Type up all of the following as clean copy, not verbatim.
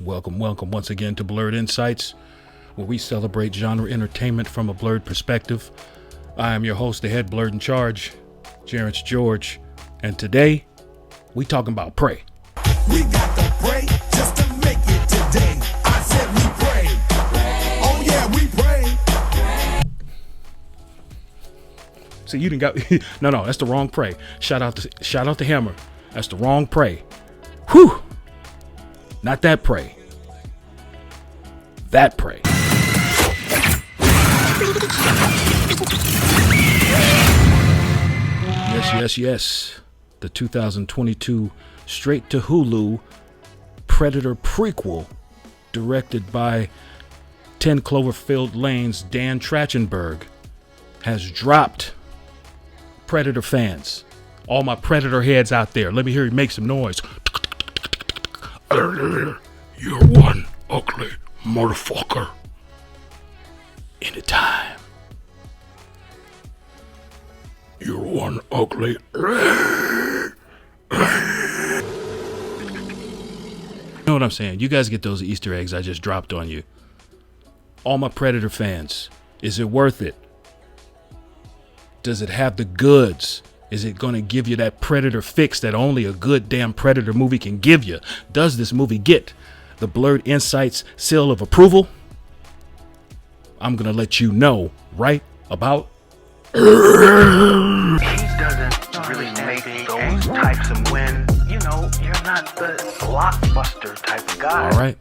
Welcome once again to Blurred Insights, where we celebrate genre entertainment from a blurred perspective. I am your host, the head blurred in charge, Jerence George, and today we talking about Prey. We got to pray just to make it today. I said we pray. Oh yeah, we pray. See, you didn't got no, that's the wrong Prey. Shout out to Hammer. That's the wrong Prey. Whew. Not that Prey. That Prey. Yes. The 2022 straight to Hulu Predator prequel, directed by 10 Cloverfield Lane's Dan Trachtenberg, has dropped. Predator fans, all my Predator heads out there, let me hear you make some noise. You're one ugly motherfucker. Anytime. You're one ugly. You know what I'm saying? You guys get those Easter eggs I just dropped on you. All my Predator fans, is it worth it? Does it have the goods? Is it going to give you that Predator fix that only a good damn Predator movie can give you? Does this movie get the Blurred Insights seal of approval? I'm going to let you know right about. He doesn't really make those types of when, you're not the blockbuster type of guy. All right.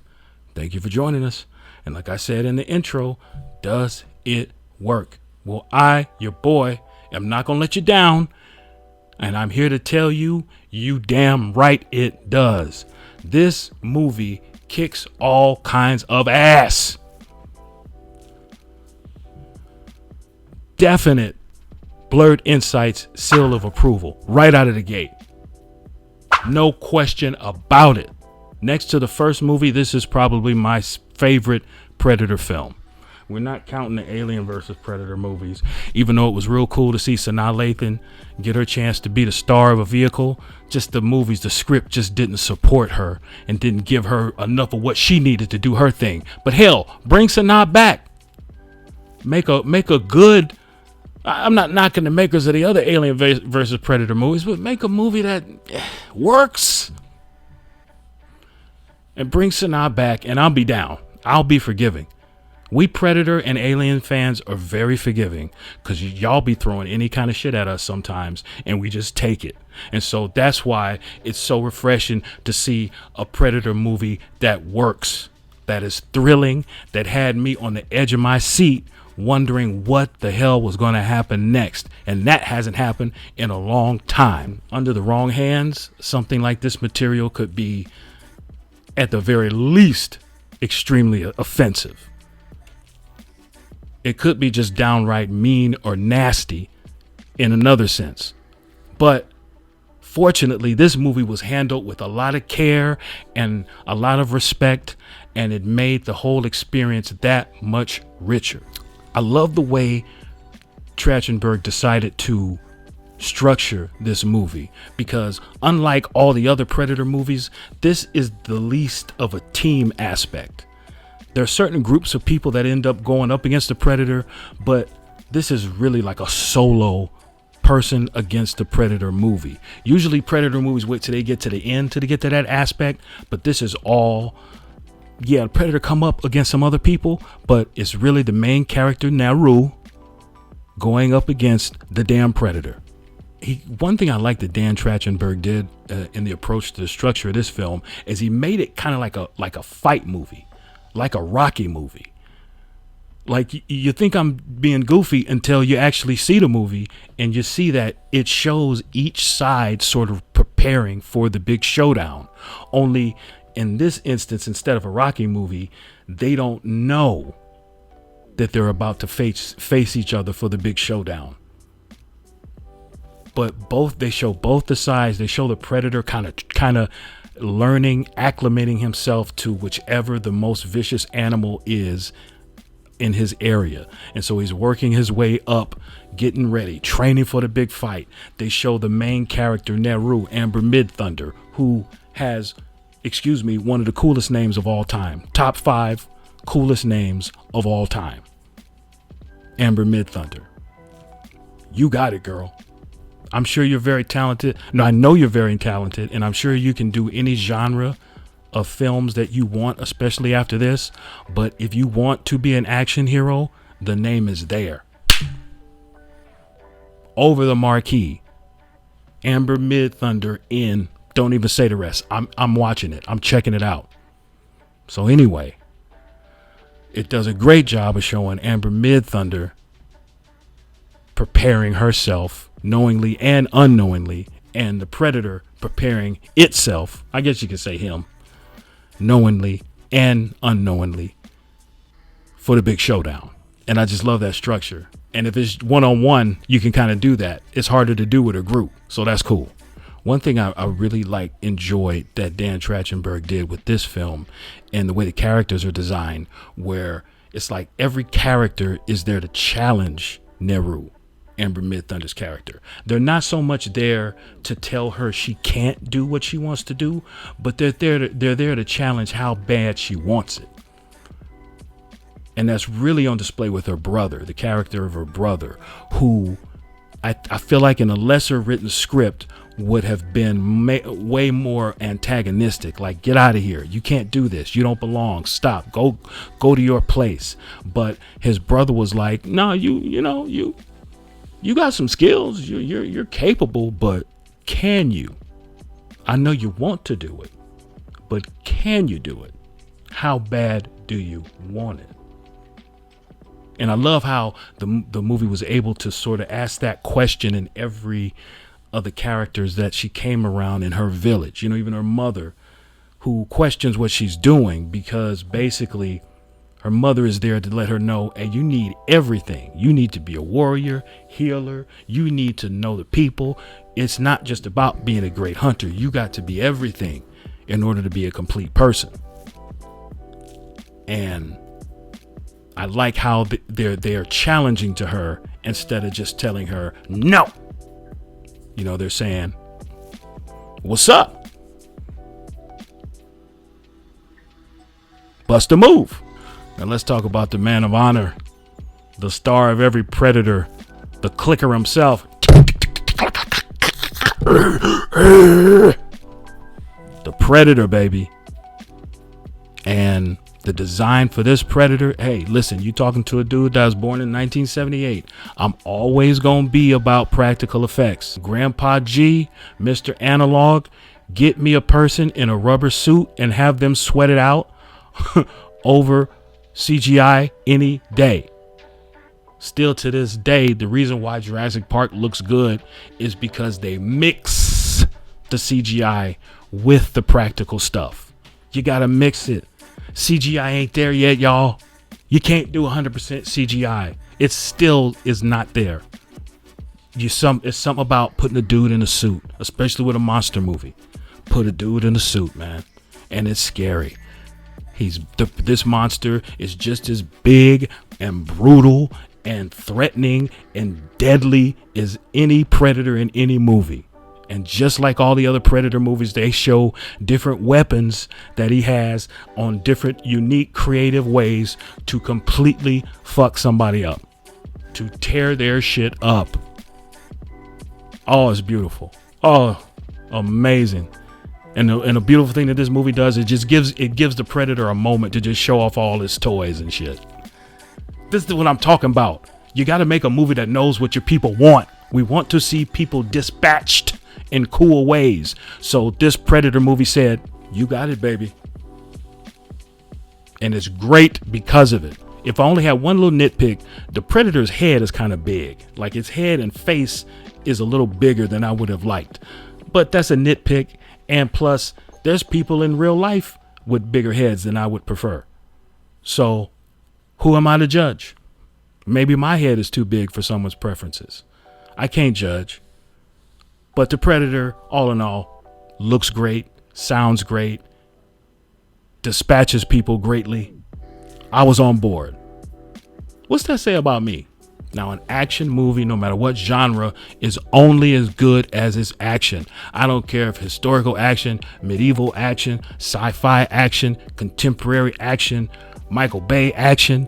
Thank you for joining us. And like I said in the intro, does it work? Well, I, your boy, am not going to let you down. And I'm here to tell you, you damn right it does. This movie kicks all kinds of ass. Definite Blurred Insights seal of approval right out of the gate. No question about it. Next to the first movie, this is probably my favorite Predator film. We're not counting the Alien versus Predator movies, even though it was real cool to see Sanaa Lathan get her chance to be the star of a vehicle. Just the movies, the script just didn't support her and didn't give her enough of what she needed to do her thing. But hell, bring Sanaa back. Make a good. I'm not knocking the makers of the other Alien versus Predator movies, but make a movie that works. And bring Sanaa back, and I'll be down. I'll be forgiving. We Predator and Alien fans are very forgiving because y'all be throwing any kind of shit at us sometimes and we just take it. And so that's why it's so refreshing to see a Predator movie that works, that is thrilling, that had me on the edge of my seat wondering what the hell was going to happen next. And that hasn't happened in a long time. Under the wrong hands, something like this material could be, at the very least, extremely offensive. It could be just downright mean or nasty in another sense. But fortunately, this movie was handled with a lot of care and a lot of respect, and it made the whole experience that much richer. I love the way Trachtenberg decided to structure this movie because unlike all the other Predator movies, this is the least of a team aspect. There are certain groups of people that end up going up against the Predator, but this is really like a solo person against the Predator movie. Usually Predator movies wait till they get to the end to get to that aspect, but this is all, the Predator come up against some other people, but it's really the main character, Naru, going up against the damn Predator. One thing I like that Dan Trachtenberg did in the approach to the structure of this film is he made it kind of like a fight movie. Like a Rocky movie. Like you think I'm being goofy until you actually see the movie and you see that it shows each side sort of preparing for the big showdown. Only in this instance, instead of a Rocky movie, they don't know that they're about to face each other for the big showdown. But they show both the sides. They show the Predator kind of learning, acclimating himself to whichever the most vicious animal is in his area. And so he's working his way up, getting ready, training for the big fight. They show the main character, Naru, Amber Midthunder, who has one of the coolest names of all time. Top 5 coolest names of all time. Amber Midthunder. You got it, girl. I'm sure you're very talented. No, I know you're very talented, and I'm sure you can do any genre of films that you want, especially after this. But if you want to be an action hero, the name is there. Over the marquee. Amber Midthunder in. Don't even say the rest. I'm watching it. I'm checking it out. So anyway, it does a great job of showing Amber Midthunder preparing herself knowingly and unknowingly, and the Predator preparing itself, I guess you could say him, knowingly and unknowingly for the big showdown. And I just love that structure. And if it's one-on-one, you can kind of do that. It's harder to do with a group, so that's cool. One thing I really enjoyed that Dan Trachtenberg did with this film, and the way the characters are designed, where it's like every character is there to challenge Neru, Amber Midthunder's character. They're not so much there to tell her she can't do what she wants to do, but they're there to challenge how bad she wants it. And that's really on display with her brother, the character of her brother, who I feel like in a lesser written script would have been way more antagonistic. Like, get out of here. You can't do this. You don't belong. Stop. Go to your place. But his brother was like, no, you got some skills. You're capable, but can you? I know you want to do it, but can you do it? How bad do you want it? And I love how the movie was able to sort of ask that question in every of the characters that she came around in her village. Even her mother, who questions what she's doing, because basically her mother is there to let her know, hey, you need everything. You need to be a warrior, healer. You need to know the people. It's not just about being a great hunter. You got to be everything in order to be a complete person. And I like how they're challenging to her instead of just telling her no. They're saying, what's up? Bust a move. Now let's talk about the man of honor, the star of every Predator, the clicker himself. The Predator, baby. And the design for this Predator, hey, listen, you talking to a dude that was born in 1978. I'm always gonna be about practical effects. Grandpa G, Mr. Analog, get me a person in a rubber suit and have them sweat it out over CGI any day. Still to this day, the reason why Jurassic Park looks good is because they mix the CGI with the practical stuff. You gotta mix it. CGI ain't there yet, y'all. You can't do 100% CGI. It still is not there. It's something about putting a dude in a suit, especially with a monster movie. Put a dude in a suit, man, and it's scary. This monster is just as big and brutal and threatening and deadly as any predator in any movie. And just like all the other Predator movies, they show different weapons that he has on different unique creative ways to completely fuck somebody up, to tear their shit up. Oh, it's beautiful. Oh, amazing. And a beautiful thing that this movie does, it gives the Predator a moment to just show off all his toys and shit. This is what I'm talking about. You got to make a movie that knows what your people want. We want to see people dispatched in cool ways. So this Predator movie said, you got it, baby. And it's great because of it. If I only had one little nitpick, the Predator's head is kind of big. Like, its head and face is a little bigger than I would have liked. But that's a nitpick. And plus, there's people in real life with bigger heads than I would prefer. So who am I to judge? Maybe my head is too big for someone's preferences. I can't judge. But the Predator, all in all, looks great, sounds great, dispatches people greatly. I was on board. What's that say about me? Now, an action movie, no matter what genre, is only as good as its action. I don't care if historical action, medieval action, sci-fi action, contemporary action, Michael Bay action.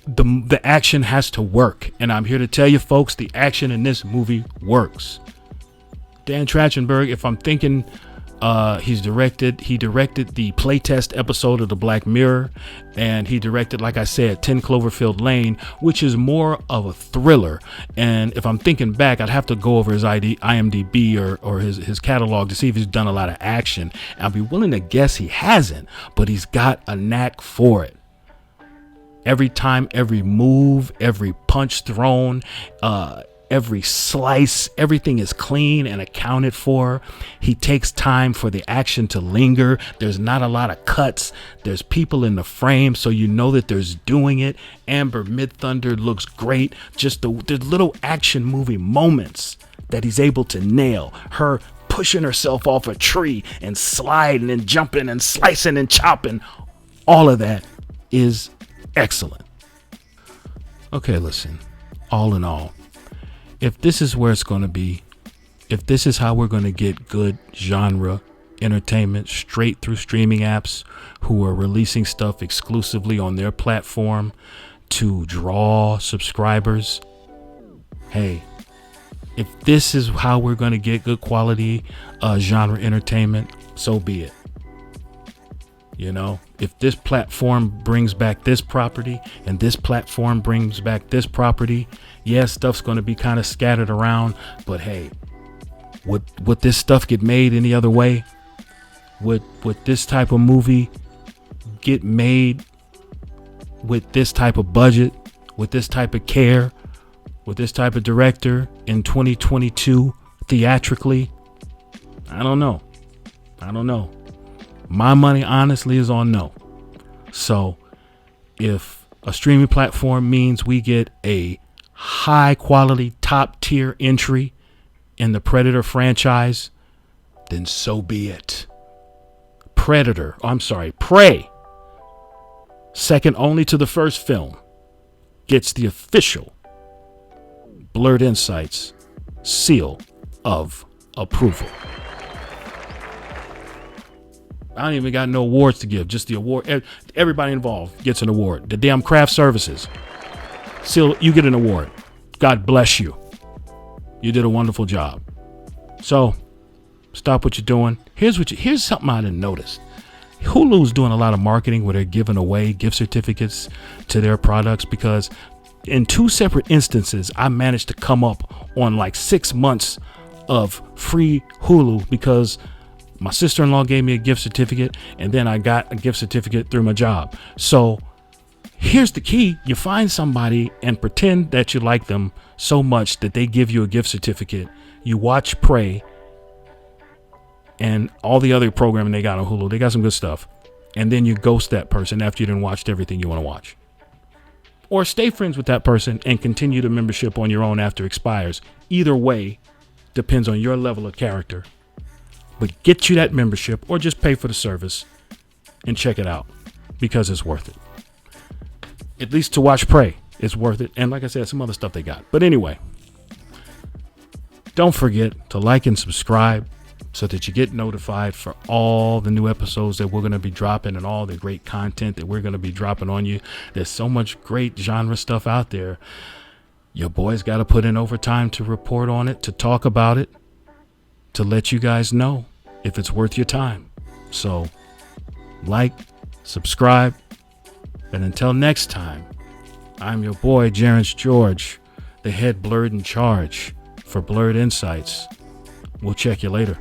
The action has to work. And I'm here to tell you, folks, the action in this movie works. Dan Trachtenberg, if I'm thinking, he directed the playtest episode of the Black Mirror, and he directed, like I said, 10 Cloverfield Lane, which is more of a thriller. And if I'm thinking back, I'd have to go over his IMDb or his catalog to see if he's done a lot of action. I'll be willing to guess he hasn't, but he's got a knack for it. Every time, every move, every punch thrown, every slice, everything is clean and accounted for. He takes time for the action to linger. There's not a lot of cuts. There's people in the frame, so you know that there's doing it. Amber Midthunder looks great. Just the little action movie moments that he's able to nail. Her pushing herself off a tree and sliding and jumping and slicing and chopping. All of that is excellent. Okay, listen, all in all, if this is where it's going to be, if this is how we're going to get good genre entertainment straight through streaming apps who are releasing stuff exclusively on their platform to draw subscribers, hey, if this is how we're going to get good quality genre entertainment, so be it. You know, if this platform brings back this property and this platform brings back this property, yes, stuff's going to be kind of scattered around, but hey, would this stuff get made any other way? Would this type of movie get made with this type of budget, with this type of care, with this type of director in 2022 theatrically? I don't know. My money honestly is on no. So if a streaming platform means we get a high quality top tier entry in the Predator franchise, then so be it. Prey, second only to the first film, gets the official Blurred Insights seal of approval. I don't even got no awards to give, just the award. Everybody involved gets an award. The damn craft services, still, you get an award. God bless you. You did a wonderful job. So stop what you're doing. Here's something I didn't notice. Hulu's doing a lot of marketing where they're giving away gift certificates to their products, because in 2 separate instances, I managed to come up on like 6 months of free Hulu because my sister-in-law gave me a gift certificate, and then I got a gift certificate through my job. So here's the key. You find somebody and pretend that you like them so much that they give you a gift certificate. You watch Prey and all the other programming they got on Hulu. They got some good stuff. And then you ghost that person after you done watched everything you want to watch. Or stay friends with that person and continue the membership on your own after it expires. Either way depends on your level of character. But get you that membership, or just pay for the service and check it out, because it's worth it. At least to watch Prey, it's worth it. And like I said, some other stuff they got. But anyway, don't forget to like and subscribe so that you get notified for all the new episodes that we're going to be dropping and all the great content that we're going to be dropping on you. There's so much great genre stuff out there. Your boys got to put in overtime to report on it, to talk about it, to let you guys know if it's worth your time. So like, subscribe, and until next time, I'm your boy Jerence George, the head blurred in charge for Blurred Insights. We'll check you later.